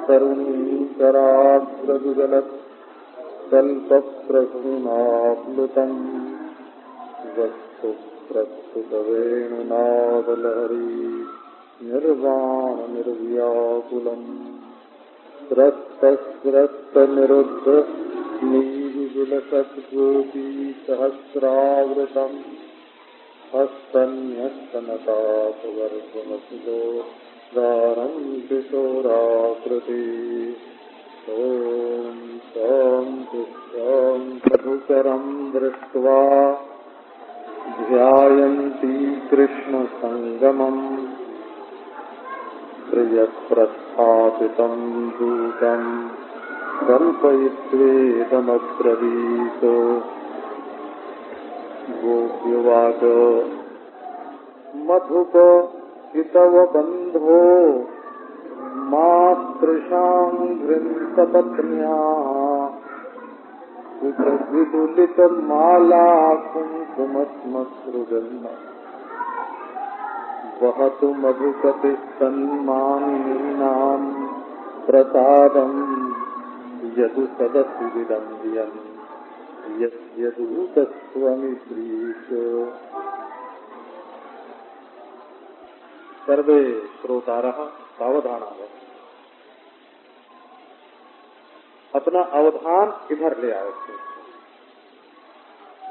तरुणीकराग्रजुगलत् कल्पप्रसूनाप्लुतम् वस्तुप्रस्तुतवेणुनादलहरी निर्वाणनिर्व्याकुलम् स्रस्तस्रस्तनिरुद्ध नीविलसद्गोपी सहस्रावृतम् हस्तन्यस्तनतापवर्गमसिलो दारं किशोराकृति ॐ शान्ति मधुकरं दृष्ट्वा ध्यायन्ती कृष्णसङ्गमम् प्रियप्रस्थापितं दूतं कल्पयित्वेदमब्रवीत् गोप्युवाच मधुप हितव बन्धो मातृशाङ्घ्रिन्तपत्न्या विदुलितमाला कुङ्कुमस्मसृजन् वहतु मधुकते सन्मानिनीनां प्रसादम् यदु सदसि विदम्बियन् यद्यदूतस्त्वमि श्रीश। सर्वे श्रोतारः सावधानाः, अपना अवधान इधर ले आओ।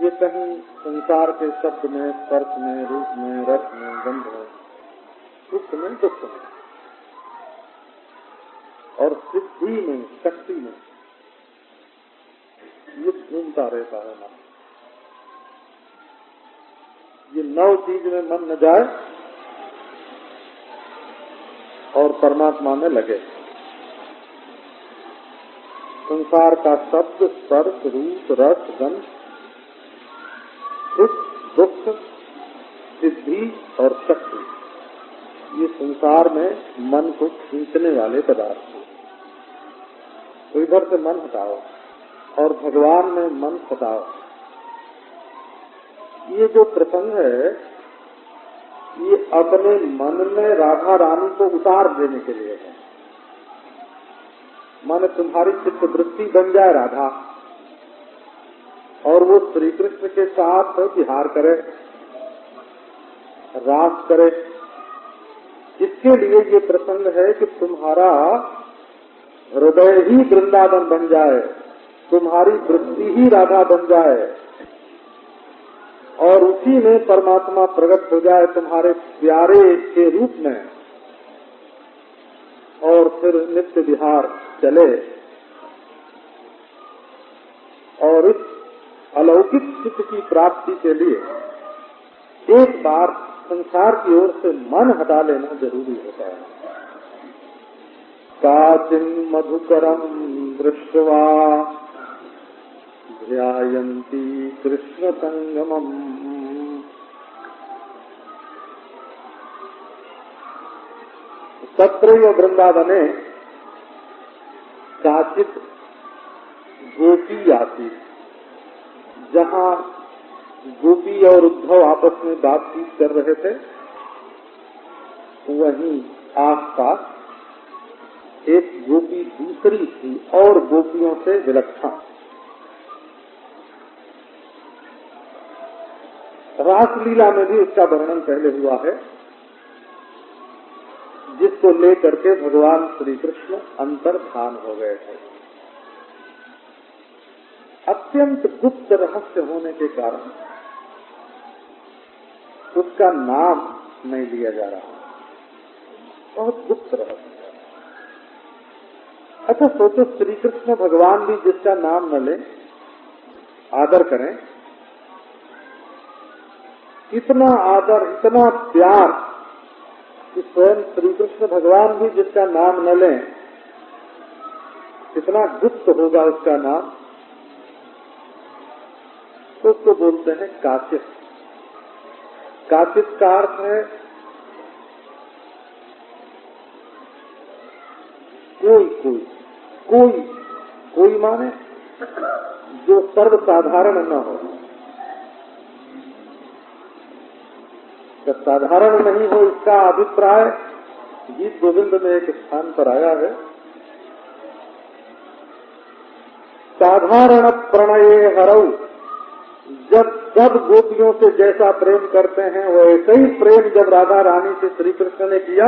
ये कहीं संसार के शब्द में, स्पर्श में, रूप में, रस में, गंध में, सुख में, दुख में और सिद्धि में, शक्ति में ये घूमता रहता है मन। ये 9 चीज में मन न जाए और परमात्मा में लगे। संसार का शब्द, स्पर्श, रूप, रस, गंध, सुख, दुख, सिद्धि और शक्ति, ये संसार में मन को खींचने वाले पदार्थ हैं। तो इधर से मन हटाओ और भगवान में मन सताओ। ये जो प्रसंग है ये अपने मन में राधा रानी को उतार देने के लिए है। माने तुम्हारी चित्त वृत्ति बन जाए राधा और वो श्री कृष्ण के साथ विहार करे, रास करे। इसके लिए ये प्रसंग है कि तुम्हारा हृदय ही वृंदावन बन जाए, तुम्हारी वृत्ति ही राधा बन जाए और उसी में परमात्मा प्रकट हो जाए तुम्हारे प्यारे के रूप में और फिर नित्य विहार चले। और इस अलौकिक चित्त की प्राप्ति के लिए एक बार संसार की ओर से मन हटा लेना जरूरी होता है। काचिन मधुकरम दृष्ट्वा ध्यायन्ती कृष्ण संगमम् तत्रैव वृंदावने काचित गोपी आती। जहाँ गोपी और उद्धव आपस में बातचीत कर रहे थे वहीं आसपास एक गोपी दूसरी थी और गोपियों से विलक्षण। रासलीला में भी उसका वर्णन पहले हुआ है, जिसको लेकर के भगवान श्री कृष्ण अंतर्धान हो गए थे। अत्यंत गुप्त रहस्य होने के कारण उसका नाम नहीं लिया जा रहा, बहुत गुप्त रहस्य। अच्छा सोचो, श्री कृष्ण भगवान भी जिसका नाम न ले, आदर करें, इतना आदर, इतना प्यार कि स्वयं श्री कृष्ण भगवान भी जिसका नाम न लें, कितना गुप्त होगा उसका नाम, तो उसको बोलते हैं काचित। काचित का अर्थ है कोई कोई कोई कोई माने जो सर्वसाधारण न हो, तो साधारण नहीं हो इसका अभिप्राय गीत गोविंद में एक स्थान पर आया है, साधारण प्रणये हरऊ। जब सब गोपियों से जैसा प्रेम करते हैं वैसे ही प्रेम जब राधा रानी से श्री कृष्ण ने किया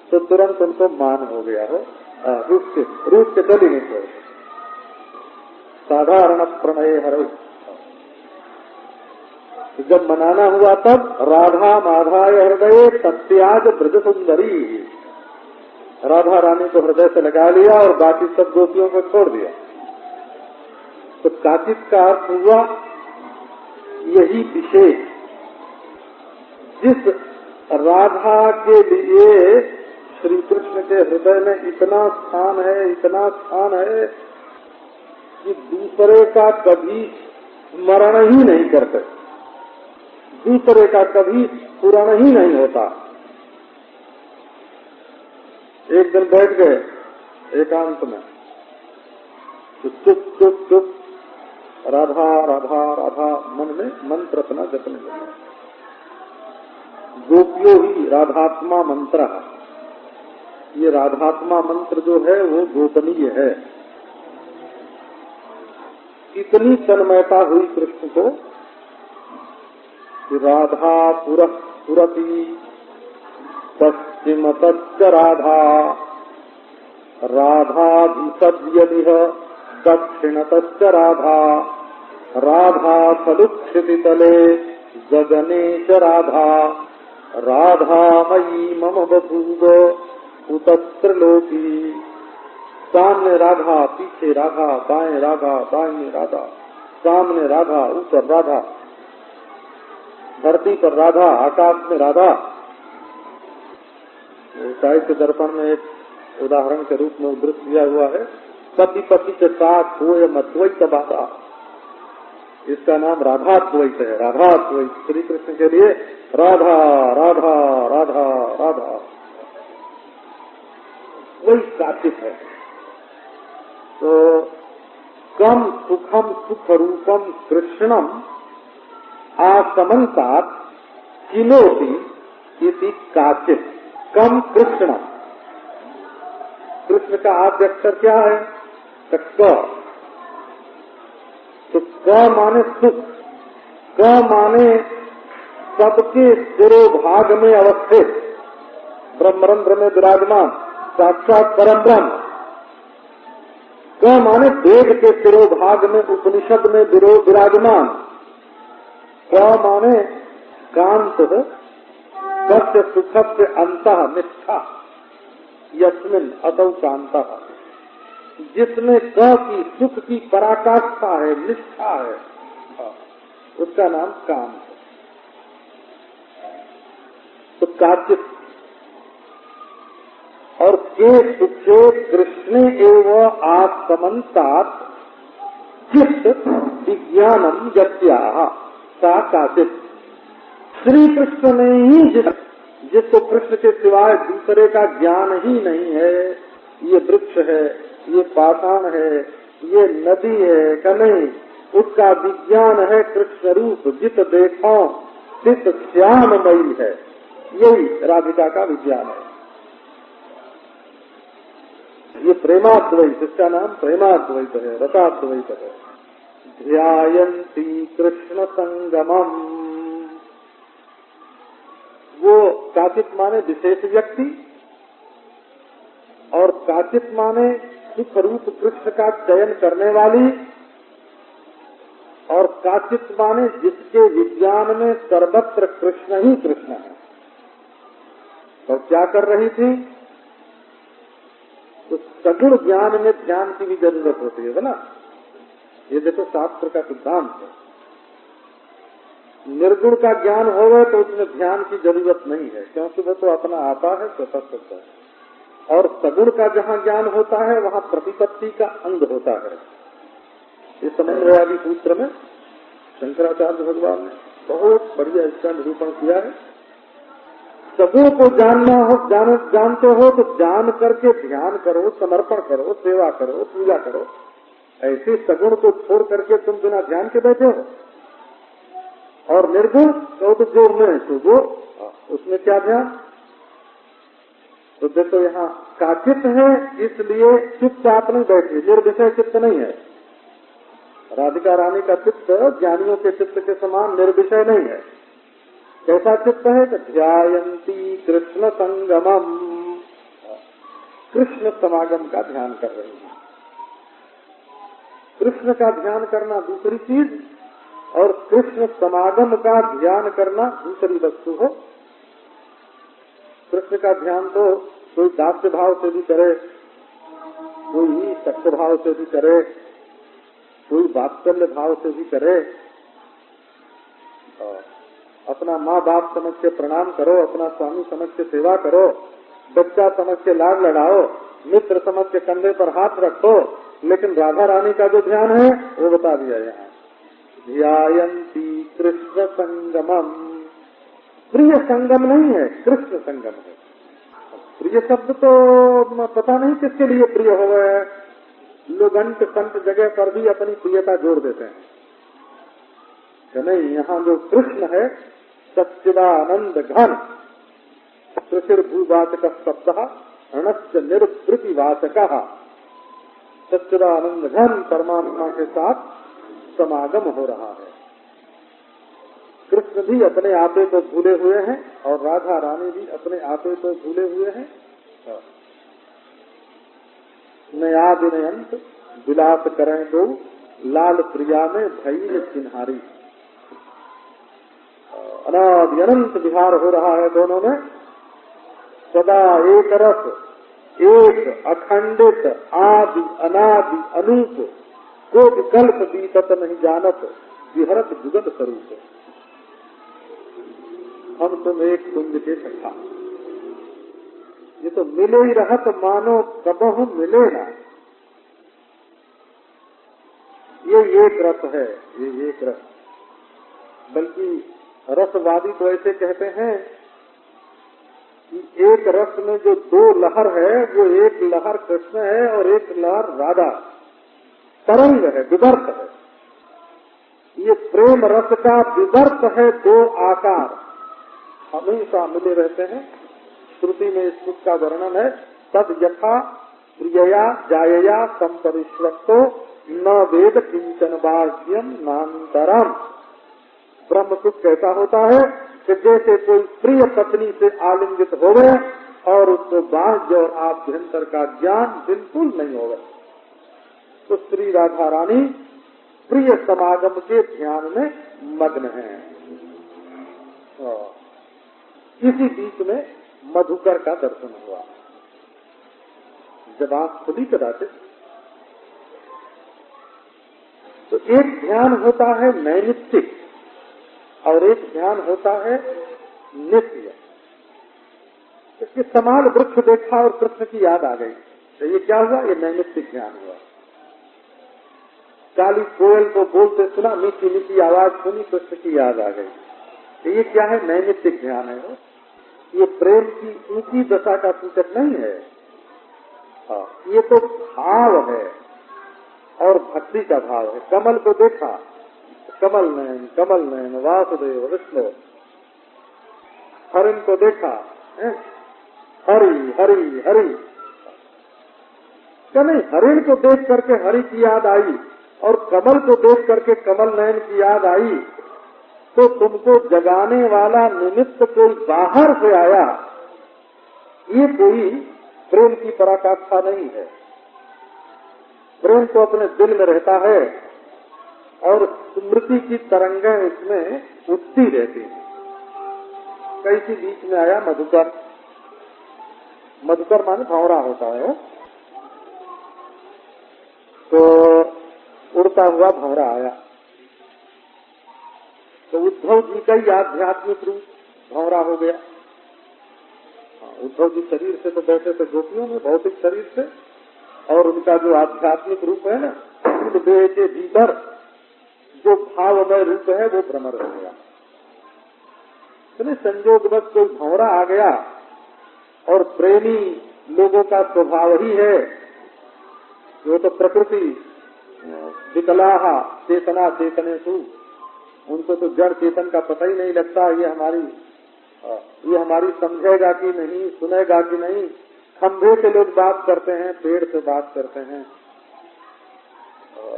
तो तुरंत उनको मान हो गया हो, रूप के चली नहीं हो। साधारण प्रणये हरऊ, जब मनाना हुआ तब राधा माधाय हृदय तत्याग ब्रज सुंदरी, राधा रानी को हृदय से लगा लिया और बाकी सब गोपियों को छोड़ दिया। तो काचित का अर्थ हुआ यही विशेष, जिस राधा के लिए श्री कृष्ण के हृदय में इतना स्थान है कि दूसरे का कभी स्मरण ही नहीं करते, दूसरे का कभी स्मरण ही नहीं होता। एक दिन बैठ गए एकांत में, तो चुप चुप चुप राधा राधा राधा मन में मंत्र अपना जपने लगे। गोपियो ही राधात्मा मंत्र, ये राधात्मा मंत्र जो है वो गोपनीय है। इतनी तन्मयता हुई कृष्ण को कि राधा पुरति पश्चिमतश्च राधा, राधा विसद्यदिह दक्षिणतश्च राधा, राधा खलुक्षितितले गगने च राधा, राधा मयी मम बभूव उतत्र लोकी। सामने राधा, पीछे राधा, बाएं राधा, दाएं राधा, सामने राधा, ऊपर राधा, धरती पर राधा, आकाश में राधा। साहित्य दर्पण में एक उदाहरण के रूप में उद्धृत किया हुआ है, पति पति के साथ हुए अद्वैत बाधा, इसका नाम राधाद्वैत है। राधाद्वैत श्री कृष्ण के लिए राधा राधा राधा राधा, वही काचित है। तो कम सुखम सुख रूपम कृष्णम आसमन्तात किलोति इति काचित। कम कृष्ण, कृष्ण का आद्य अक्षर क्या है? क। तो क माने सुख, क माने सबके सिरोभाग में अवस्थित, ब्रह्मरंध्र में विराजमान साक्षात परम ब्रह्म। क माने वेद के सिरोभाग में उपनिषद में विराजमान। क माने कांत सत्य सुखस्य अंतः निष्ठा यस्मिन् असौ कांतः, जिसमें क की सुख की पराकाष्ठा है, निष्ठा है, उसका नाम काम है। तो काचित और के सुखे कृष्णे एवं आसमन्तात चित्त विज्ञानम यस्याः सा काचित। श्री कृष्ण ने ही जिसको कृष्ण के सिवाय दूसरे का ज्ञान ही नहीं है, ये वृक्ष है, ये पाषाण है, ये नदी है का नहीं, उसका विज्ञान है कृष्ण रूप, जित देखो चित श्याममयी है, यही राधिका का विज्ञान है। ये प्रेमाद्वैत, इसका नाम प्रेमाद्वैत है, रसाद्वैत है। ध्यायन्ति कृष्ण संगमम, वो काचित माने विशेष व्यक्ति और काचित माने सुख रूप कृष्ण का चयन करने वाली, और काचित माने जिसके विज्ञान में सर्वत्र कृष्ण ही कृष्ण है। तो क्या कर रही थी? तो सगुण ज्ञान में ध्यान की भी जरूरत होती है ना, ये देखो शास्त्र का सिद्धांत है। निर्गुण का ज्ञान होगा तो उसमें ध्यान की जरूरत नहीं है, क्योंकि वो तो अपना आता है, स्वतः है। और सगुण का जहाँ ज्ञान होता है वहाँ प्रतिपत्ति का अंग होता है। ये समन्वयादि सूत्र में शंकराचार्य भगवान ने बहुत बढ़िया इसका निरूपण किया है। सगुण को जानना हो, जानते हो तो जान करके ध्यान करो, समर्पण करो, सेवा करो, पूजा करो। ऐसे सगुण को छोड़ करके तुम बिना ध्यान के बैठे हो। और निर्गुण तो जोर में तो वो उसमें क्या ध्यान। तो देखो यहाँ काचित है, इसलिए चित्त आप नहीं बैठे, निर्विषय चित्त नहीं है। राधिका रानी का चित्त ज्ञानियों के चित्त के समान निर्विषय नहीं है। कैसा चित्त है कि ध्यायन्ती कृष्ण संगमम, कृष्ण समागम का ध्यान कर रही है। कृष्ण का ध्यान करना दूसरी चीज और कृष्ण समागम का ध्यान करना दूसरी वस्तु हो। कृष्ण का ध्यान तो कोई दास्य भाव से भी करे, कोई सत्य भाव से भी करे, कोई वात्सल्य भाव से भी करे। अपना माँ बाप समझ के प्रणाम करो, अपना स्वामी समझ के सेवा करो, बच्चा समझ के लाड लड़ाओ, मित्र समझ के कंधे पर हाथ रखो। लेकिन राधा रानी का जो ध्यान है वो बता दिया यहाँ, ध्यायन्ती कृष्ण संगमम। प्रिय संगम नहीं है, कृष्ण संगम है। प्रिय शब्द तो पता नहीं किसके लिए प्रिय हो गए। लोग अंत संत जगह पर भी अपनी प्रियता जोड़ देते हैं कि नहीं, यहाँ जो कृष्ण है सच्चिदानंद घन, त्रिशिर्भूवाचक सप्तः अणश्च निर्वृतिवाचक, सच्चिदानंद घन परमात्मा के साथ समागम हो रहा है। कृष्ण भी अपने आपे को भूले हुए हैं और राधा रानी भी अपने आपे को भूले हुए हैं। नयादिनयंत विलास करें दो, लाल प्रिया में भैल चिन्हारी। अनादि अनंत विहार हो रहा है दोनों में। सदा एक रस, एक अखंडित आदि अनादि अनूप, को विकल्प बीतत नहीं जानत, विहरत जुगत स्वरूप। हम तुम एक कुंज के सखा, ये तो मिले ही रहत मानो कबहु मिले ना। ये एक रस है, ये एक रस। बल्कि रसवादी तो ऐसे कहते हैं कि एक रस में जो दो लहर है, वो एक लहर कृष्ण है और एक लहर राधा, तरंग है, विवर्त है। ये प्रेम रस का विवर्त है, दो आकार हमेशा मिले रहते हैं। श्रुति में इस सुख का वर्णन है, तद यथा प्रियया जायया संपरिश्वक्तो न वेद किंचन बाह्यम नान्तरम। ब्रह्म सुख कैसा होता है कि जैसे कोई प्रिय पत्नी से आलिंगित हो गए और उसको बाह्य और आभ्यंतर का ज्ञान बिल्कुल नहीं होगा। तो श्री राधा रानी प्रिय समागम के ध्यान में मग्न है। इसी बीच में मधुकर का दर्शन हुआ। जब आंख खुली कदाचित, तो एक ध्यान होता है नैमित्तिक और एक ध्यान होता है नित्य। इसके समान वृक्ष देखा और कृष्ण की याद आ गई, तो ये क्या हुआ? ये नैमित्तिक ध्यान हुआ। काली कोयल को बोलते सुना, मीठी मीठी आवाज सुनी, कृष्ण की याद आ गई, तो ये क्या है? नैमित्तिक ध्यान है। ये प्रेम की ऊंची दशा का सूचक नहीं है। ये तो भाव है और भक्ति का भाव है। कमल को देखा, कमल नयन वासुदेव विष्णु। हरिण को देखा, हरि हरि हरि। क्या नहीं, हरिण को देख करके हरि की याद आई और कमल को देख करके कमल नयन की याद आई, तो तुमको जगाने वाला निमित्त कोई बाहर से आया, ये कोई प्रेम की पराकाष्ठा नहीं है। प्रेम तो अपने दिल में रहता है और स्मृति की तरंगें इसमें उठती रहती है। कैसी बीच में आया मधुकर। मधुकर माने भंवरा होता है, तो उड़ता हुआ भंवरा आया। तो उद्धव जी का ही आध्यात्मिक रूप भंवरा हो गया। उद्धव जी शरीर से तो बैठे थे गोपियों में, भौतिक शरीर से, और उनका जो आध्यात्मिक रूप है ना, उस देह के भीतर जो भावमय रूप है वो भ्रमर हो गया। इतने संयोगवश कोई भंवरा आ गया, और प्रेमी लोगों का स्वभाव ही है, वो तो प्रकृति विकलाहा चेतना चेतनेषु, उनको तो जड़ चेतन का पता ही नहीं लगता, ये हमारी समझेगा कि नहीं, सुनेगा कि नहीं। खंभे से लोग बात करते हैं, पेड़ से बात करते हैं,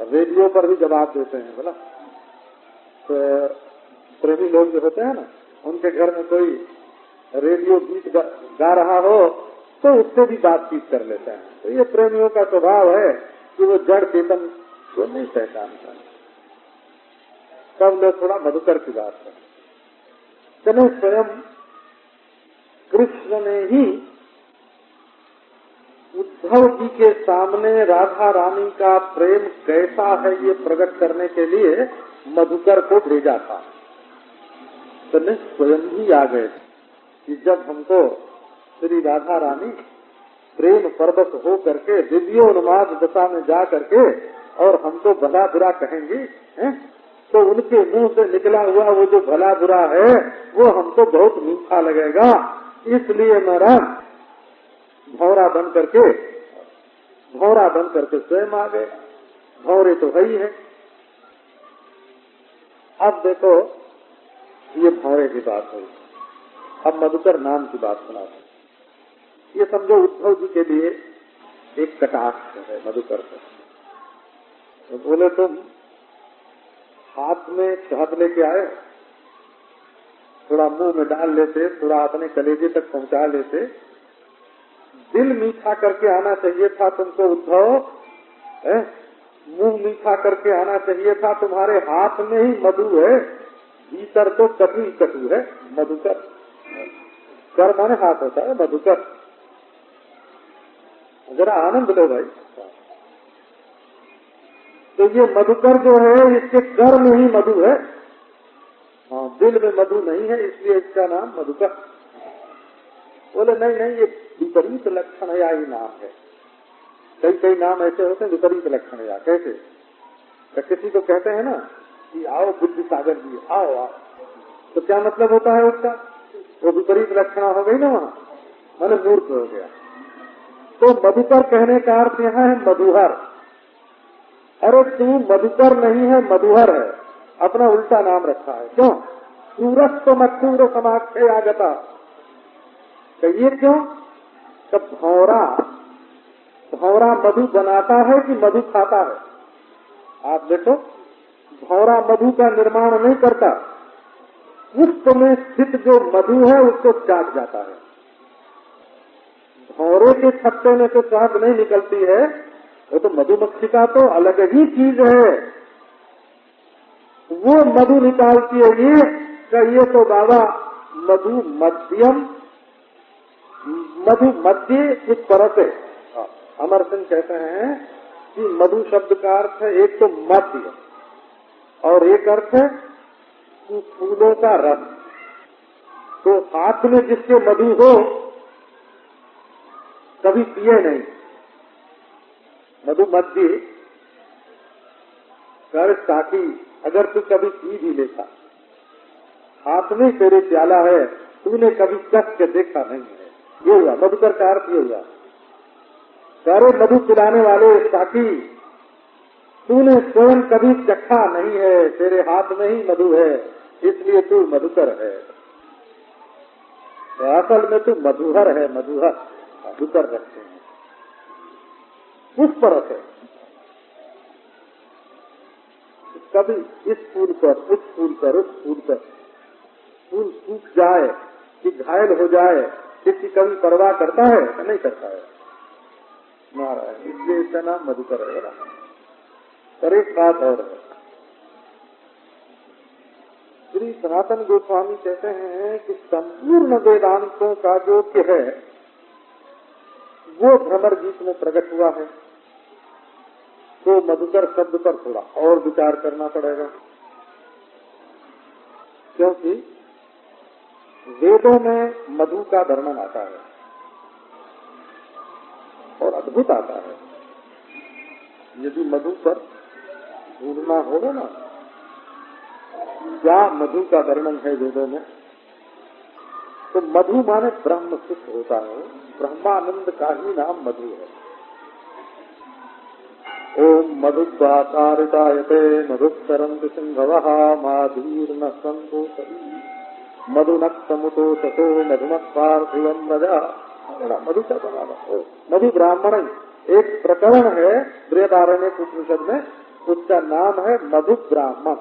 रेडियो पर भी जवाब देते हैं। बोला तो प्रेमी लोग जो होते हैं ना, उनके घर में कोई रेडियो गीत गा रहा हो तो उससे भी बातचीत कर लेते हैं। तो ये प्रेमियों का स्वभाव है कि वो जड़ चेतन को नहीं पहचानता। तब लोग थोड़ा मधुकर की बात करें। चलो, स्वयं कृष्ण ने ही उद्धव जी के सामने राधा रानी का प्रेम कैसा है ये प्रकट करने के लिए मधुकर को भेजा था। तो स्वयं ही आ गए कि जब हमको श्री राधा रानी प्रेम परवश हो करके दिव्योन्माद दशा में जा करके और हमको भला बुरा कहेंगी, तो उनके मुंह से निकला हुआ वो जो भला बुरा है वो हमको बहुत मीठा लगेगा। इसलिए मेरा भौरा बन करके स्वयं आ गए। भौरे तो है ही है। अब देखो, ये भौरे की बात हुई। अब मधुकर नाम की बात सुनाते। ये समझो उद्धव जी के लिए एक कटाक्ष है मधुकर को। तो बोले तुम हाथ में शहद लेके आए, थोड़ा मुंह में डाल लेते, थोड़ा अपने कलेजे तक पहुंचा लेते, दिल मीठा करके आना चाहिए था तुमको उद्धव, मुंह मीठा करके आना चाहिए था। तुम्हारे हाथ में ही मधु है, भीतर तो कटु ही कटु है। मधुकर कर माने हाथ होता है, मधुकर। जरा आनंद लो भाई। तो ये मधुकर जो है इसके कर में ही मधु है, हाँ, दिल में मधु नहीं है, इसलिए इसका नाम मधुकर। बोले नहीं, ये विपरीत लक्षण या ही नाम है। कई नाम ऐसे होते हैं विपरीत लक्षण या। कैसे? तो किसी को कहते हैं ना कि आओ बुद्धि सागर जी, आओ, तो क्या मतलब होता है उसका? वो विपरीत लक्षण हो गई ना, वहाँ माने मूर्ख हो गया। तो मधुकर कहने का अर्थ यहाँ है मधुहर। अरे तू मधुकर नहीं है, मधुहर है, अपना उल्टा नाम रखा है। क्यों? सूरस्व मधुर समाख्य आगता। कहिए क्यों? तो भौरा मधु बनाता है कि मधु खाता है? आप देखो, भौरा मधु का निर्माण नहीं करता, पुष्प में स्थित जो मधु है उसको चाट जाता है। भौरे के छत्ते में तो शहद नहीं निकलती है, वो तो मधुमक्खी का तो अलग ही चीज है, वो मधु निकालती है। ये तो बाबा मधु मध्य कुछ परत है। अमर सिंह कहते हैं कि मधु शब्द का अर्थ है एक तो मध्य, और एक अर्थ है फूलों का रस। तो हाथ में जिसके मधु हो कभी पिए नहीं। मधु मध्य कर साकी, अगर तू कभी पी भी लेता, हाथ में तेरे प्याला है, तूने कभी कस के देखा नहीं है। ये हुआ मधुकर का अर्थ। ये हुआ सारे मधु पिलाने वाले साकी, तूने स्वयं कभी चखा नहीं है, तेरे हाथ में ही मधु है, इसलिए तू मधुकर है। तो असल में तू मधुहर है, मधुकर रखते हैं। उस परत है, कभी इस फूल पर, उस फूल पर, उस फूल पर, फूल सूख जाए कि घायल हो जाए, किसी कभी परवाह करता है? नहीं करता है महाराज। इसलिए इसका नाम मधुकर है। पर एक बात और है, श्री सनातन गोस्वामी कहते हैं कि संपूर्ण वेदांतों का जो है वो भ्रमर गीत में प्रकट हुआ है। तो मधुकर शब्द पर थोड़ा और विचार करना पड़ेगा, क्योंकि वेदों में मधु का वर्णन आता है। और अद्भुत आता है। यदि मधु पर ढूंढना होगा ना, क्या मधु का वर्णन है वेदों में, तो मधु माने ब्रह्म सुख होता है, ब्रह्मानंद का ही नाम मधु है। ओम मधुद्वातारितायते मधुस्सरन्ति सिंहवः माधुर्न संतोषी मधुनक्तमुतो सतो मधुमत्पार्थिवं व्रजा। मधु का बना मधु ब्राह्मण एक प्रकरण है बृहदारण्यक उपनिषद में, उसका नाम है मधु ब्राह्मण।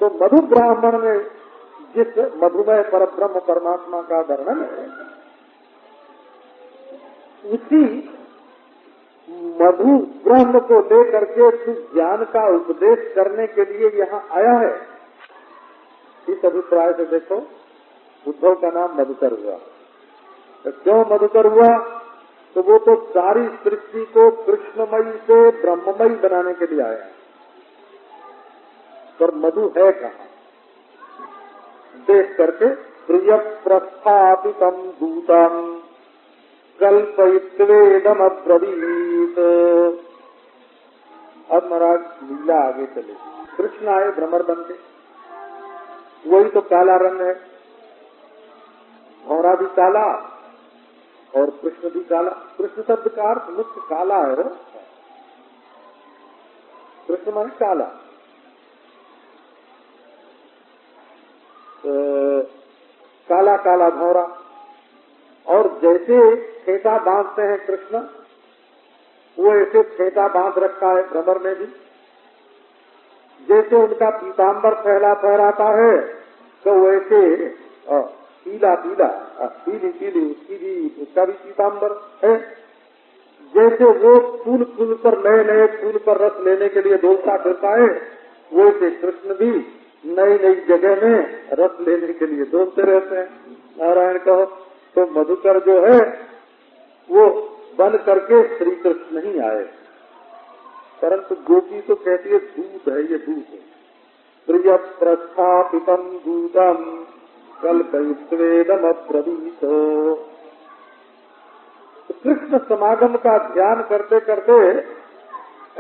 तो मधु ब्राह्मण में जिस मधुमय परब्रह्म परमात्मा का वर्णन है, उसी मधु ब्रह्म को लेकर के ज्ञान का उपदेश करने के लिए यहाँ आया है। इस अभिप्राय से देखो, उद्धव का नाम मधुकर हुआ। तो क्यों मधुकर हुआ? तो वो तो सारी सृष्टि को कृष्णमयी से ब्रह्ममयी बनाने के लिए आया है, पर मधु है कहाँ? देख करके प्रिय प्रस्थापितम दूतम कल्पयित्वेदम अब्रवीत। अब महाराज लीला आगे चले। कृष्ण आए भ्रमर बन के, वही तो काला रंग है, भौरा भी काला और कृष्ण भी काला। कृष्ण शब्द का अर्थ मुख्य काला है, कृष्ण माने काला। तो काला काला भौरा, और जैसे फेंटा बांधते हैं कृष्ण, वो ऐसे फेंटा बांध रखा है भ्रमर ने भी। जैसे उनका पीताम्बर फहराता है, तो वैसे पीला पीला पीली पीली उसका भी पीताम्बर है। जैसे वो फूल फूल पर नए नए फूल पर रस लेने के लिए डोलता फिरता है, वैसे कृष्ण भी नई नई जगह में रस लेने के लिए डोलते रहते हैं। नारायण कहो तो मधुकर जो है वो बन करके श्री कृष्ण नहीं आए, परंतु गोपी तो कहती है दूध है, ये दूध है। प्रिय प्रस्थापितम दूतम कल्पयित्वेदम अब्रवीत। कृष्ण समागम का ध्यान करते करते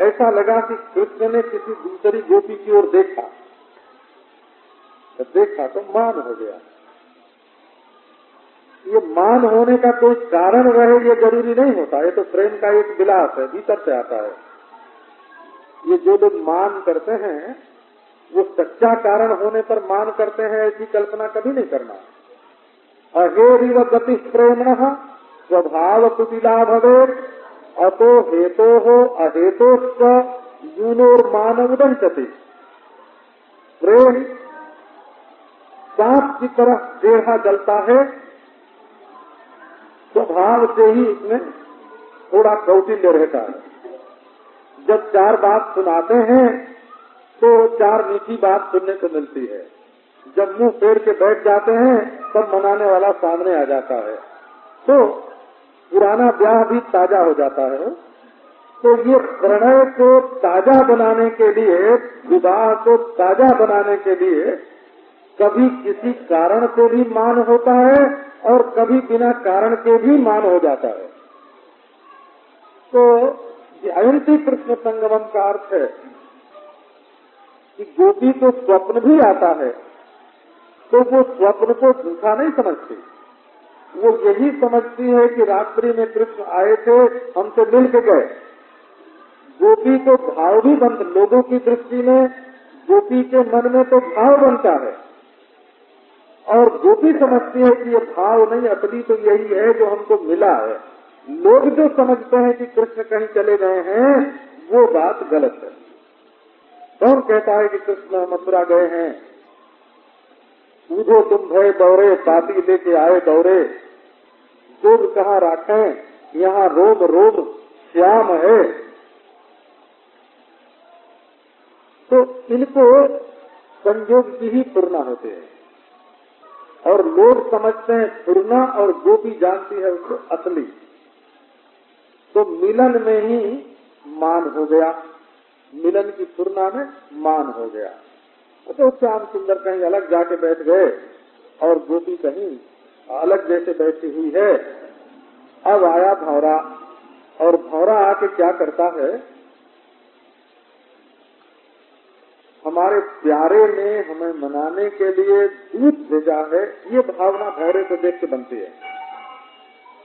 ऐसा लगा कि कृष्ण ने किसी दूसरी गोपी की ओर देखा तो मान हो गया। ये मान होने का कोई कारण रहे ये जरूरी नहीं होता, ये तो प्रेम का एक विलास है, भीतर से आता है। ये जो लोग मान करते हैं वो सच्चा कारण होने पर मान करते हैं, ऐसी कल्पना कभी नहीं करना। अहेरिव गति प्रेमण स्वभाव कुटिला भवेत् अतो हेतो हो अहेतो यूनोर मानवदं चते। प्रेम सांप की तरह टेढ़ा जलता है, स्वभाव से ही इसमें थोड़ा कौटिल्य रहता है। जब चार बात सुनाते हैं तो चार मीठी बात सुनने को मिलती है, जब मुंह फेर के बैठ जाते हैं तब मनाने वाला सामने आ जाता है, तो पुराना ब्याह भी ताजा हो जाता है। तो ये प्रणय को ताजा बनाने के लिए, विवाह को ताजा बनाने के लिए कभी किसी कारण से भी मान होता है और कभी बिना कारण के भी मान हो जाता है। तो जयंती कृष्ण संगमम का अर्थ है कि गोपी को स्वप्न भी आता है तो वो स्वप्न को झूठा नहीं समझती, वो यही समझती है कि रात्रि में कृष्ण आए थे, हमसे मिल के गए। गोपी को भाव भी बनता, लोगों की दृष्टि में गोपी के मन में तो भाव बनता है, और गोपी समझती है कि ये भाव नहीं, असली तो यही है जो हमको मिला है। लोग जो समझते हैं कि कृष्ण कहीं चले गए हैं, वो बात गलत है। कौन कहता है कि कृष्ण मथुरा गए हैं? पूछो तुम भय दौरे, पापी लेके आए दौरे, जोग कहाँ राखें, यहाँ रोम रोम श्याम है। तो इनको संयोग की ही पूर्णा होते हैं, और लोग समझते हैं पूर्णा, और गोपी जानती है उसको असली। तो मिलन में ही मान हो गया, मिलन की पूर्णा में मान हो गया। तो श्याम सुंदर कहीं अलग जाके बैठ गए और गोपी कहीं अलग जैसे बैठी हुई है, अब आया भौरा, और भौरा आके क्या करता है, हमारे प्यारे ने हमें मनाने के लिए दूध भेजा है, ये भावना भौरे को देख के बनती है।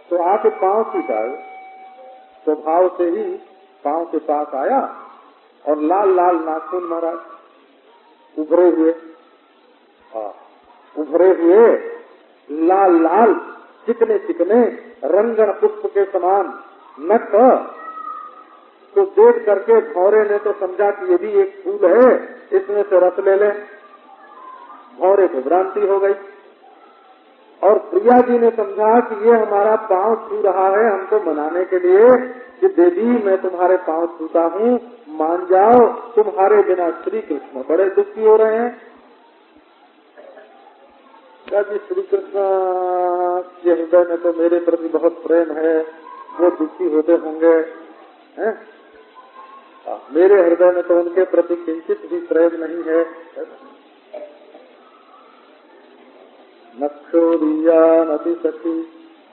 तो आके पांव छूटा, स्वभाव से ही पांव के पास आया और लाल लाल नाखून महाराज उभरे हुए लाल लाल चिकने चिकने रंगन पुष्प के समान नख, तो देख करके भौरे ने तो समझा कि ये भी एक फूल है, इसमें से रस ले ले। भौरे को भ्रांति हो गई, और प्रिया जी ने समझा कि ये हमारा पांव छू रहा है हमको मनाने के लिए कि देवी मैं तुम्हारे पांव छूता हूँ, मान जाओ, तुम्हारे बिना श्री कृष्ण बड़े दुखी हो रहे हैं। क्या जी, श्री कृष्ण के हृदय में तो मेरे प्रति बहुत प्रेम है, वो दुखी होते होंगे हैं? मेरे हृदय में तो उनके प्रति किंचित भी प्रेम नहीं है। नक्षोरिया नदी सखी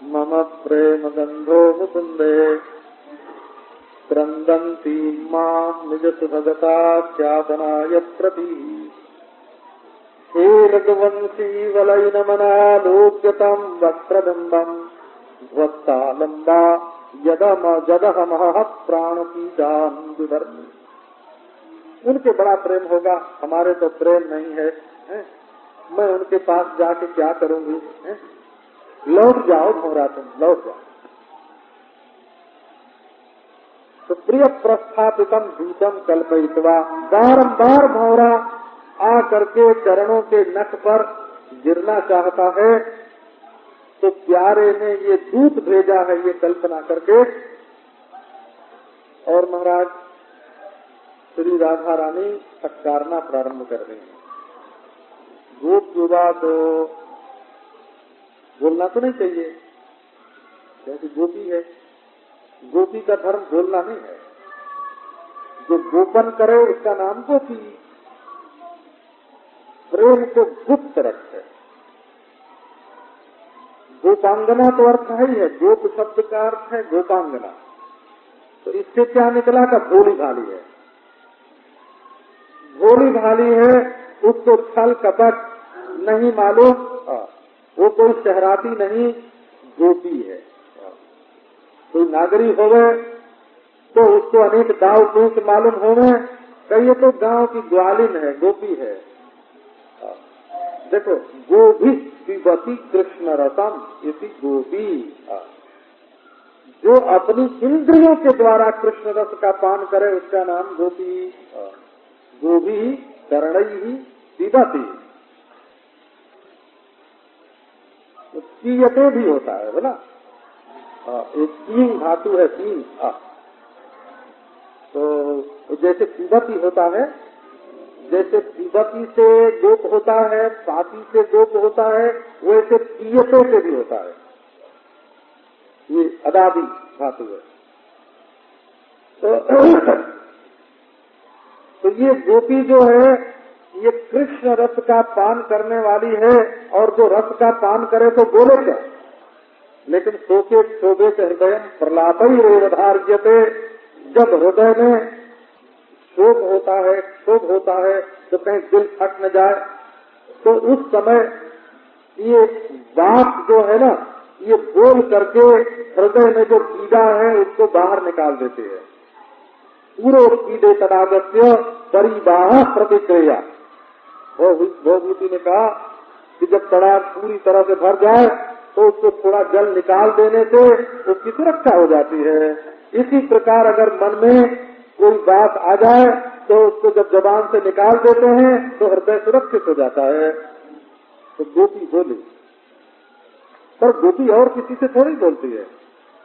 मम प्रेम गंधो मुकुंदे क्रंदंती मां निज सुभगता ख्यातनाय प्रति हे रघुवंशी वलय नमना लोक्यतम वक्त्रबिंबम ध्वस्तालंबा जदह प्राण की जान विधर। उनके बड़ा प्रेम होगा, हमारे तो प्रेम नहीं है, है? मैं उनके पास जाके क्या करूंगी? है? लौट जाओ भौरा, तुम लौट जाओ। तो प्रिय प्रस्थापितम दूतम कल्पयित्वा, बारंबार भौरा आ करके चरणों के नख पर गिरना चाहता है, तो प्यारे ने ये दूत भेजा है ये कल्पना करके। और महाराज श्री राधा रानी फटकारना प्रारंभ कर रही है। गोप युवा तो बोलना तो नहीं चाहिए, जैसे गोपी है, गोपी का धर्म बोलना नहीं है। जो गोपन करे उसका नाम गोपी, प्रेम को गुप्त रखे। गोपांगना तो अर्थ है ही है, गोप शब्द का अर्थ है गोपांगना। तो इससे क्या निकला का भोली भाली है, भोली भाली है, उसको छल कपट नहीं मालूम, वो कोई शहराती नहीं, गोपी है। कोई नागरी होवे तो उसको अनेक दाव पेच मालूम होवे, कहिए तो गांव की ग्वालिन है, गोपी है। देखो, गोभी पिबती कृष्ण रसम, इसी गोपी। जो अपनी इंद्रियों के द्वारा कृष्ण रस का पान करे उसका नाम गोपी। गोभी कर्णई पिबती, तो पीयते भी होता है बोला, एक तीन धातु है, तीन। तो जैसे पिबती होता है, जैसे पिबती से गोप होता है, पाती से गोप होता है, वैसे पीयते से भी होता है, ये अदादी धातु है। तो ये गोपी जो है ये कृष्ण रस का पान करने वाली है, और जो रस का पान करे तो बोले क्या, लेकिन शोके शोभे के हृदय प्रलाप ही रेवधार्यते। जब हृदय में शोक होता है, क्षोभ होता है, तो कहीं दिल फट न जाए, तो उस समय ये बात जो है ना, ये बोल करके हृदय में जो पीड़ा है उसको बाहर निकाल देते हैं। पूरे पीड़े तदागत्य परिवाह प्रतिक्रिया। भगवती ने कहा कि जब तड़ाक पूरी तरह से भर जाए तो उसको थोड़ा जल निकाल देने से उसकी सुरक्षा हो जाती है। इसी प्रकार अगर मन में कोई बात आ जाए तो उसको जब जबान से निकाल देते हैं तो हृदय सुरक्षित हो जाता है। तो गोपी बोली, पर गोपी और किसी से थोड़ी बोलती है,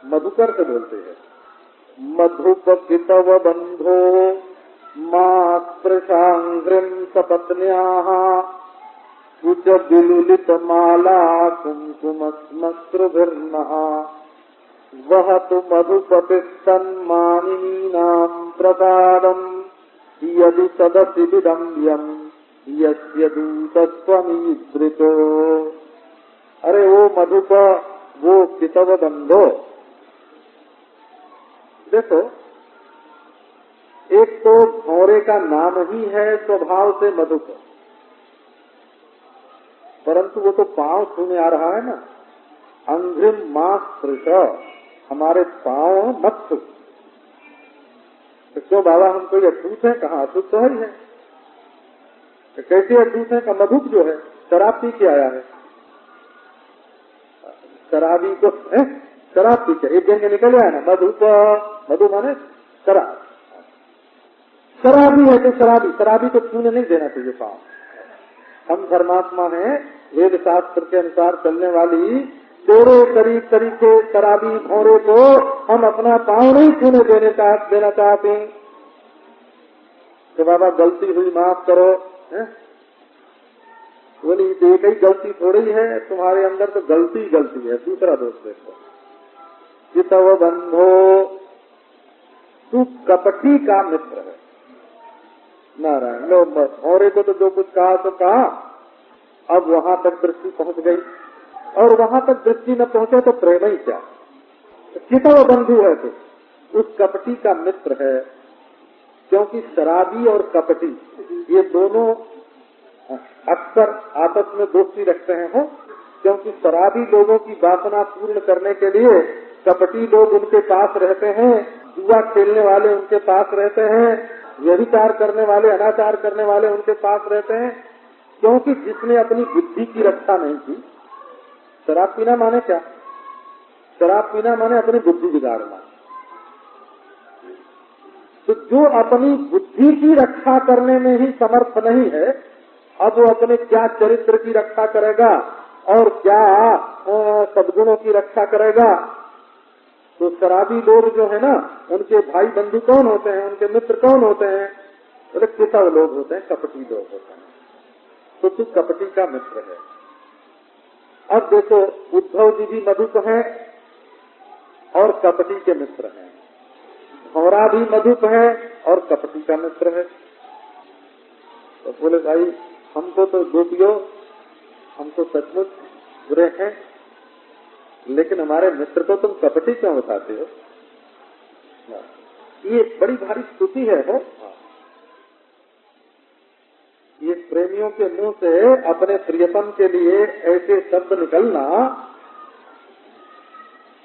मधुकर से बोलती है। मधुपकितव बंधो मातृशांग्रिम सपत्न्याः कुच विलुलित माला कुंकुमस्मश्रुभिर्नः वहतु मधुपतिस्तन्मानिनीनां प्रसादम् यदि सदसि विदम्यं यस्य दूतस्त्वमीदृतो। अरे वो मधुप, वो कितव बंधो, देखो, एक तो भौरे का नाम ही है स्वभाव से मधुप, परंतु वो तो पांव छूने आ रहा है ना। अंग्रिम मास स्पृश, हमारे पांव मत छू। तो क्यों बाबा हम कोई अछूत है? कहाँ अछूत तो ही है। तो कैसे अछूत है? का मधुप जो है शराब पी के आया है। शराबी को शराब पी के एक दिन निकल आया ना, मधुप, मधु माने शराब। शराबी है तो शराबी, शराबी को छूने नहीं देना चाहिए पांव। हम धर्मात्मा हैं, वेद शास्त्र के अनुसार चलने वाली तेरे तरीके शराबी भौरे को हम अपना पांव नहीं छूने देना चाहते हैं। तो बाबा गलती हुई माफ करो, बोली एक ही गलती थोड़ी है, तुम्हारे अंदर तो गलती है। दूसरा दोष देखो, चितव बंधो, तू कपटी का मित्र है। नारायण, लो भौरे को तो जो कुछ कहा तो कहा, अब वहां तक दृष्टि पहुंच गई, और वहां तक दृष्टि न पहुंचे तो प्रेम ही क्या। चितव बंधु है तो उस कपटी का मित्र है, क्योंकि शराबी और कपटी ये दोनों अक्सर आपस में दोस्ती रखते हैं हो, क्योंकि शराबी लोगों की वासना पूर्ण करने के लिए कपटी लोग उनके पास रहते हैं, जुआ खेलने वाले उनके पास रहते हैं, व्यभिचार करने वाले, अनाचार करने वाले उनके पास रहते हैं। क्योंकि जिसने अपनी बुद्धि की रक्षा नहीं की, शराब पीना माने क्या? शराब पीना माने अपनी बुद्धि बिगाड़ना। तो जो अपनी बुद्धि की रक्षा करने में ही समर्थ नहीं है, अब वो अपने क्या चरित्र की रक्षा करेगा और क्या सद्गुणों की रक्षा करेगा। तो शराबी लोग जो है ना, उनके भाई बंधु कौन होते हैं, उनके मित्र कौन होते हैं? बोले किताब लोग होते हैं, कपटी लोग होते हैं। तो तू कपटी का मित्र है। अब देखो, उद्धव जी भी मधुप हैं और कपटी के मित्र हैं, भौरा भी मधुप है और कपटी का मित्र है। तो बोले भाई हमको तो गोपियों, हम तो सचमुच बुरे हैं, लेकिन हमारे मित्र को तुम कपटी क्यों बताते हो? ये बड़ी भारी स्तुति है हो? ये प्रेमियों के मुंह से अपने प्रियतम के लिए ऐसे शब्द निकलना,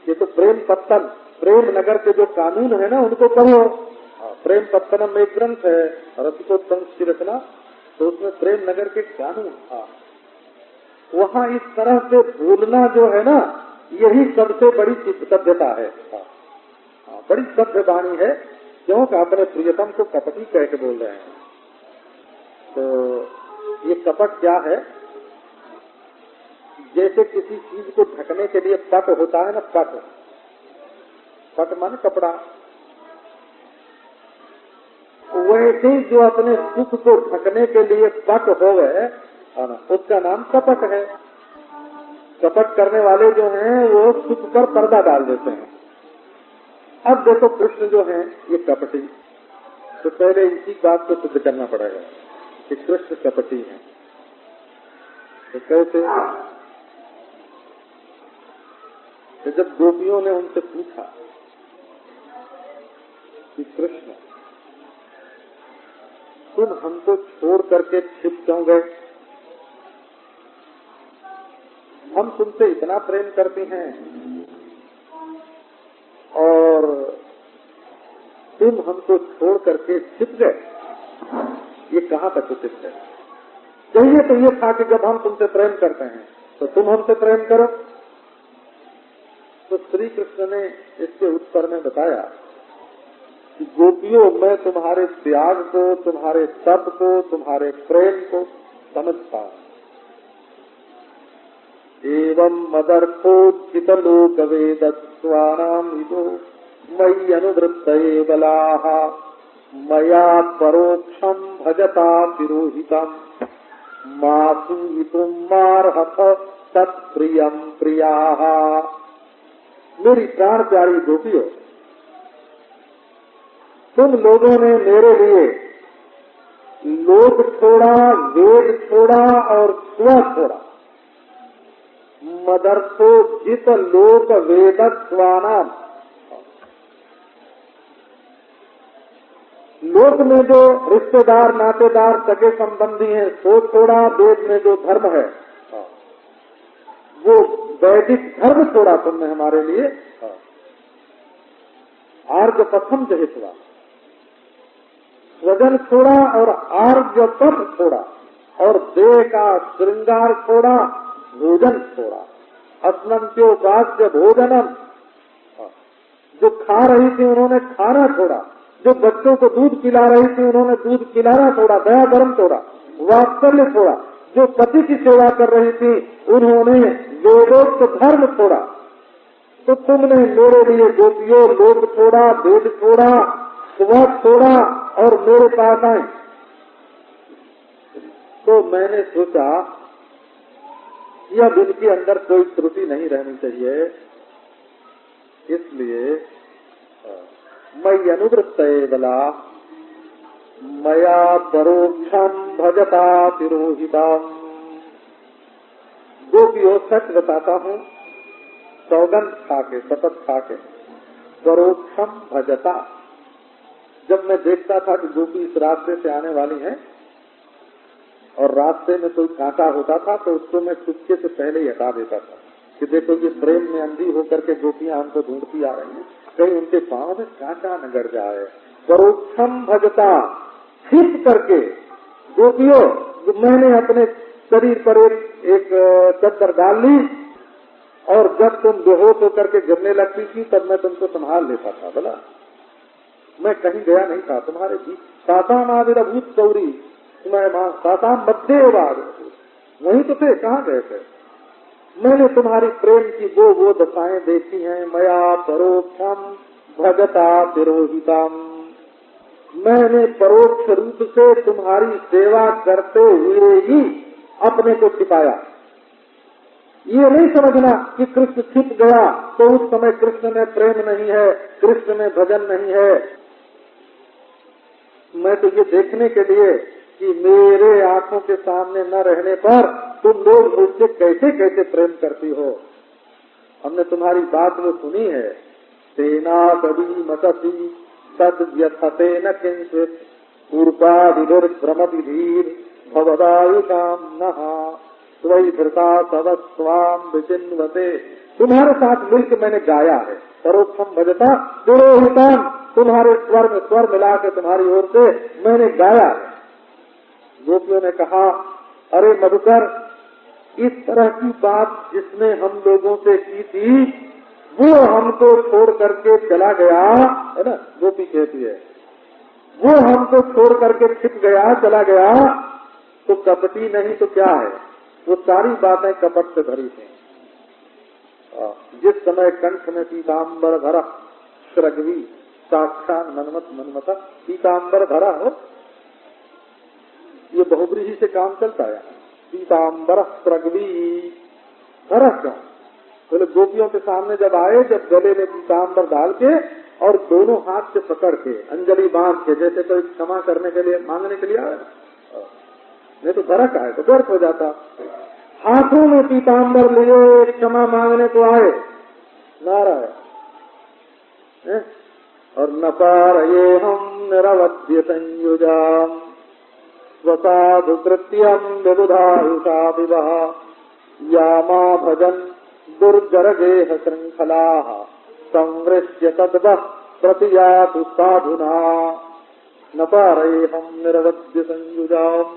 ये तो प्रेम पत्तन, प्रेम नगर के जो कानून है ना उनको पढ़ो। प्रेम पत्तनम में एक ग्रंथ है रसिकोत्तम की रचना, तो उसमें प्रेम नगर के कानून था। वहाँ इस तरह से बोलना जो है ना, यही सबसे बड़ी सभ्यता है। बड़ी सभ्य वाणी है, क्योंकि अपने प्रियतम को कपटी कह के बोल रहे हैं। तो ये कपट क्या है? जैसे किसी चीज को ढकने के लिए पट होता है ना, पट माने कपड़ा, वैसे जो अपने सुख को ढकने के लिए पट हो गए, उसका नाम कपट है। कपट करने वाले जो हैं वो सुख पर पर्दा डाल देते हैं। अब देखो कृष्ण जो हैं ये कपटी, तो पहले इसी बात को सिद्ध करना पड़ेगा कि कृष्ण कपटी हैं। तो कैसे? तो जब गोपियों ने उनसे पूछा कि कृष्ण तुम हमको छोड़ करके छिप क्यों गए? हम तुमसे इतना प्रेम करते हैं और तुम हमको छोड़ करके छिप गए, ये कहाँ तक उचित है? चाहिए तो ये था कि जब हम तुमसे प्रेम करते हैं तो तुम हमसे प्रेम करो। तो श्री कृष्ण ने इसके उत्तर में बताया कि गोपियों, मैं तुम्हारे त्याग को, तुम्हारे तप को, तुम्हारे प्रेम को समझता हूँ। एवं मदर्थोचित लोक वेदस्वानाम हितो मयि अनुवृत्तये बलाः मया परोक्षम भजता तिरोहितम मासूहितुम मार्हत तत्प्रियम प्रियाः। मेरी प्राण प्यारी गोपियों, तुम लोगों ने मेरे लिए लोक छोड़ा, वेद छोड़ा और स्व छोड़ा। मदर्थो जित लोक वेद स्वानाम, लोक में जो रिश्तेदार नातेदार सगे संबंधी हैं वो छोड़ा, वेद में जो धर्म है वो वैदिक धर्म छोड़ा तुमने हमारे लिए, आर्य पथम जहितवा, स्वजन छोड़ा और आर्य पथ छोड़ा और देह का श्रृंगार छोड़ा, भोजन छोड़ा, अस्नंत्योपास्य भोजनम, जो खा रही थी उन्होंने खाना छोड़ा, जो बच्चों को दूध पिला रही थी उन्होंने दूध पिलाना छोड़ा, दया धर्म छोड़ा, वात्सल्य छोड़ा, जो पति की सेवा कर रही थी उन्होंने वेदोक्त धर्म छोड़ा। तो तुमने मेरे लिए गोपियों लोक छोड़ा, वेद छोड़ा, स्व छोड़ा और मेरे पास आए। तो मैंने सोचा यह इनके अंदर कोई त्रुटि नहीं रहनी चाहिए, इसलिए मयि अनुवृत्तये बला मया परोक्षम भजता तिरोहितम। गोपियों सच बताता हूँ, सौगंध खाके शपथ खाके, परोक्षम भजता। जब मैं देखता था कि गोपी इस रास्ते से आने वाली हैं और रास्ते में कोई कांटा होता था तो उसको मैं चुपके से पहले ही हटा देता था कि देखो ये प्रेम में अंधी होकर के गोपियां हमको ढूंढती आ रही हैं, कहीं उनके पांव में कांटा न गड़ जाए। परोक्षम भजता, छिप करके गोपियों, मैंने अपने शरीर पर एक चद्दर डाल ली और जब तुम बेहोश होकर के गिरने लगती थी तब मैं तुमको संभाल लेता था। बोला मैं कहीं गया नहीं था, तुम्हारे बीच सासाम आविर्भूत गौरी, तुम्हारे सासाम मध्य वहीं तो थे, कहाँ गए थे? मैंने तुम्हारी प्रेम की वो दशाएं देखी हैं। मया परोक्षम भजता तिरोहितम, मैंने परोक्ष रूप से तुम्हारी सेवा करते हुए ही अपने को छिपाया। ये नहीं समझना कि कृष्ण छिप गया तो उस समय कृष्ण में प्रेम नहीं है, कृष्ण में भजन नहीं है। मैं तो ये देखने के लिए कि मेरे आंखों के सामने न रहने पर तुम लोग मुझसे कैसे कैसे प्रेम करती हो। हमने तुम्हारी बात वो सुनी है, तेना कभी मतसी तद व्यथते न किंचित पूर्वादिर भ्रम विधीर भवदायुषाम नहा स्वयं धृता सवस्वाम विचिन्वते। तुम्हारे साथ मिलकर मैंने गाया है, परोक्षम भजता तिरोहितम, तुम्हारे स्वर में स्वर मिला के तुम्हारी ओर से मैंने गाया है। गोपियों ने कहा, अरे मधुकर, इस तरह की बात जिसने हम लोगों से की थी वो हमको छोड़ करके चला गया, है ना, गोपी कहती है, वो हमको छोड़ करके छिप गया, चला गया, तो कपटी नहीं तो क्या है? वो सारी बातें कपट से भरी थी। जिस समय कंठ में पीताम्बर धरा श्रगवी, साक्षात मनमत पीताम्बर धरा हो, ये बहुब्रीही से काम चलता है। पीताम्बर श्रगवी धरा क्यों? बोले गोपियों के सामने जब आए, जब गले में पीताम्बर डाल के और दोनों हाथ से पकड़ के अंजलि बांध के, जैसे कोई क्षमा करने के लिए मांगने के लिए आए, नहीं तो फर्क आए तो व्यर्थ हो जाता। हाथों में पीताम्बर लिए क्षमा मांगने को आए, नारायण। और न पारये हम निरवध्य संयुजाम स्वसाधु कृत्यम विबुधायुषा विवाह यामा भजन दुर्जरगेह श्रृंखला संवृश्य तद्वः प्रतियातु साधुना न पारये हम निरवध्य संयुजाम।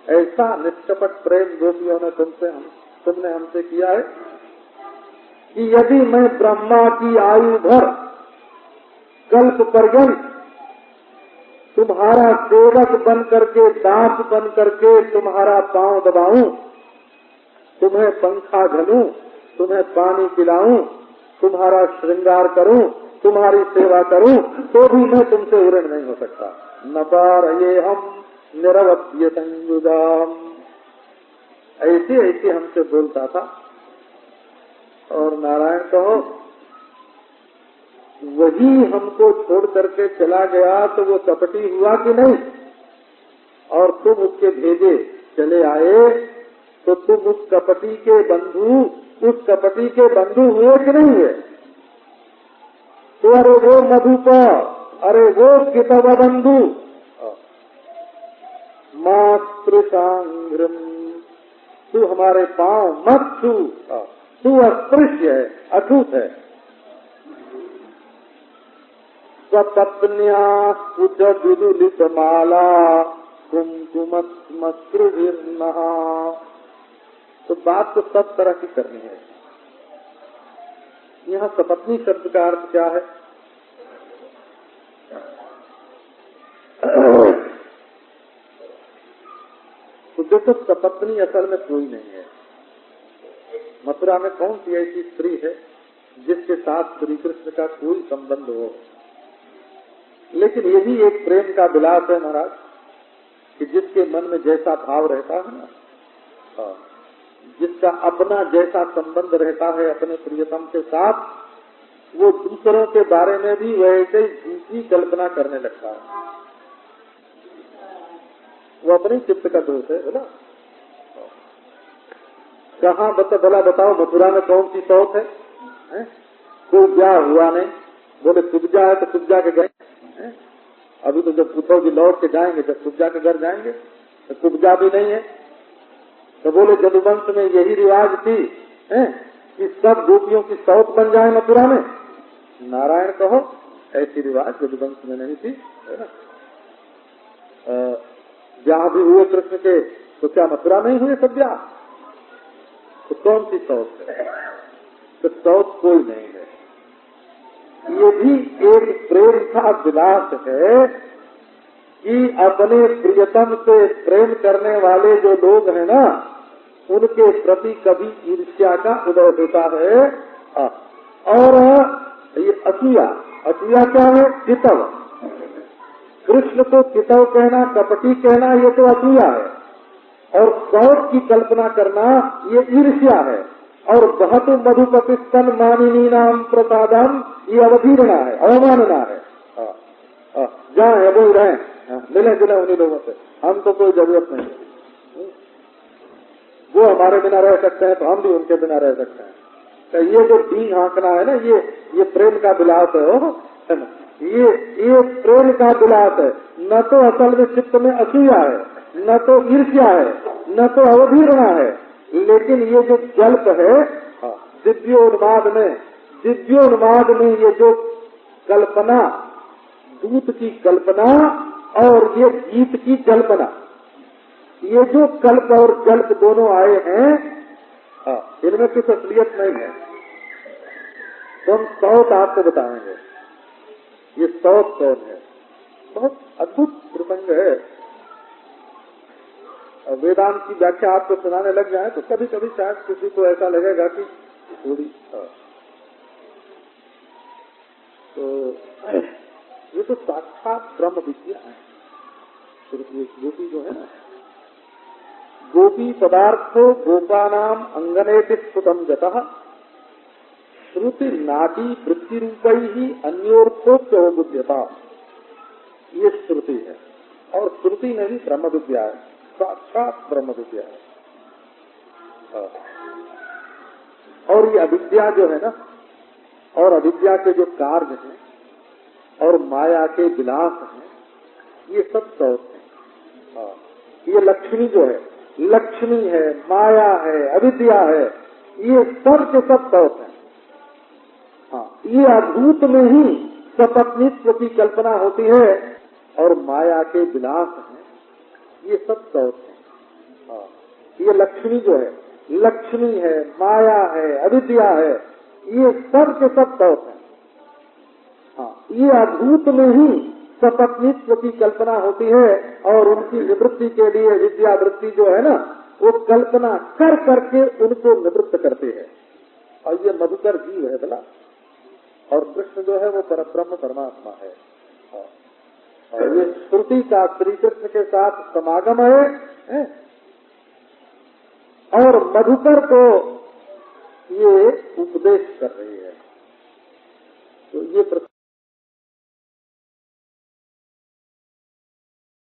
ऐसा निष्कपट प्रेम गोपियों ने तुमने हमसे किया है कि यदि मैं ब्रह्मा की आयु भर कल्प पर्यंत तुम्हारा सेवक बन करके, दास बन करके तुम्हारा पांव दबाऊं, तुम्हें पंखा झलूं, तुम्हें पानी पिलाऊं, तुम्हारा श्रृंगार करूं, तुम्हारी सेवा करूं, तो भी मैं तुमसे ऋण नहीं हो सकता। न पारये हम निरवध्य संयुगाम। ऐसे ऐसे हमसे बोलता था। और नारायण कहो, वही हमको छोड़ करके चला गया तो वो कपटी हुआ कि नहीं? और तुम उसके भेजे चले आए तो तुम उस कपटी के बंधु हुए कि नहीं हुए? तो अरे वो मधु पर अरे वो कितव बंधु मातृसांग्रम, तू हमारे पांव मत छू, तू अस्पृश्य है, अछूत है। स्वपत्न्या कुच विदुलित माला कुमकुमस्मश्रुभिर्नः। तो बात तो सब तरह की करनी है। यहाँ सपत्नी शब्द का अर्थ क्या है? तो देखो, सपत्नी असल में कोई नहीं है। मथुरा में कौन सी ऐसी स्त्री है जिसके साथ श्री कृष्ण का कोई संबंध हो? लेकिन ये भी एक प्रेम का विलास है महाराज, कि जिसके मन में जैसा भाव रहता है ना, जिसका अपना जैसा संबंध रहता है अपने प्रियतम के साथ, वो दूसरों के बारे में भी वैसे ही झूठी कल्पना करने लगता है। वो अपने चित्त का दोष है बोला। कहाँ भला बताओ, मथुरा में कौन सी शौक है? कोई ब्याह हुआ नहीं, बोले कुब्जा है तो कुब्जा के गए। अभी तो जब पूछोगे लौट के जाएंगे, जब कुब्जा के घर जाएंगे तो कुब्जा भी नहीं है। तो बोले जदुवंश में यही रिवाज थी कि सब गोपियों की शौक बन जाए मथुरा में। नारायण कहो, ऐसी रिवाज जदुवंश में नहीं थी, है ना। ब्याह भी हुए कृष्ण के, तो क्या मथुरा में ही हुए सब ब्याह? तो कौन सी शौक है? तो शौक कोई नहीं है। ये भी एक प्रेम का विलास है कि अपने प्रियतम से प्रेम करने वाले जो लोग हैं ना, उनके प्रति कभी ईर्ष्या का उदय होता है। और ये असूया क्या है? चितव। कृष्ण को चितव कहना, कपटी कहना, ये तो असूया है। और शौक की कल्पना करना ये ईर्ष्या है। और बहुत मधुपतिस्तन मानिनी नाम प्रसादम, ये अवधीरणा है, अवमानना है। जहाँ है बोल रहे हैं, मिले जुले उन्हीं लोगों से, हम तो कोई जरूरत नहीं। वो हमारे बिना रह सकते हैं तो हम भी उनके बिना रह सकते हैं। तो ये जो डी हाँकना है ना, ये प्रेम का विलास है ना। ये प्रेम का विलास है। न तो असल में चित्त में असूया है, न तो ईर्ष्या है, न तो अवधीरणा है। लेकिन ये जो जल्प है दिव्योन्माद में ये जो कल्पना, दूत की कल्पना और ये गीत की जल्पना, ये जो कल्प और जल्प दोनों आए हैं, इनमें कुछ असलियत नहीं है। तो हम सौत आपको बताएंगे। ये सौत कौन है? बहुत अद्भुत प्रसंग है। वेदांत की व्याख्या आपको सुनाने लग जाए तो कभी कभी शायद किसी को ऐसा लगेगा कि थोड़ी, तो ये तो साक्षात ब्रह्म विद्या है। गोपी जो है ना, गोपी पदार्थो गोपानाम अंगनेति स्फुटम जतः श्रुति नाटी वृत्ति रूपै ही अन्योर्थोक्य बुद्ध्यता। ये श्रुति है, और श्रुति में भी ब्रह्म विद्या है, साक्षात ब्रह्म विद्या है। और ये अविद्या जो है ना, और अविद्या के जो कार्य हैं और माया के विलास हैं, ये सब सौत है। ये लक्ष्मी जो है, लक्ष्मी है, माया है, अविद्या है, ये सब के सब सौत है। ये अभूत में ही सपत्नित्व की कल्पना होती है और माया के विलास हैं, ये सब सौत है। ये लक्ष्मी जो है, लक्ष्मी है, माया है, अविद्या है, ये सब के सब सौत है। ये अभूत में ही सपत्नित्व की कल्पना होती है और उनकी निवृत्ति के लिए विद्या वृत्ति जो है ना, वो कल्पना कर करके उनको निवृत्त करते हैं। और ये मधुकर जीव है बोला, और कृष्ण जो है वो परब्रह्म परमात्मा है। और ये श्रुति का श्री कृष्ण के साथ समागम है और मधुकर को ये उपदेश कर रही है। तो ये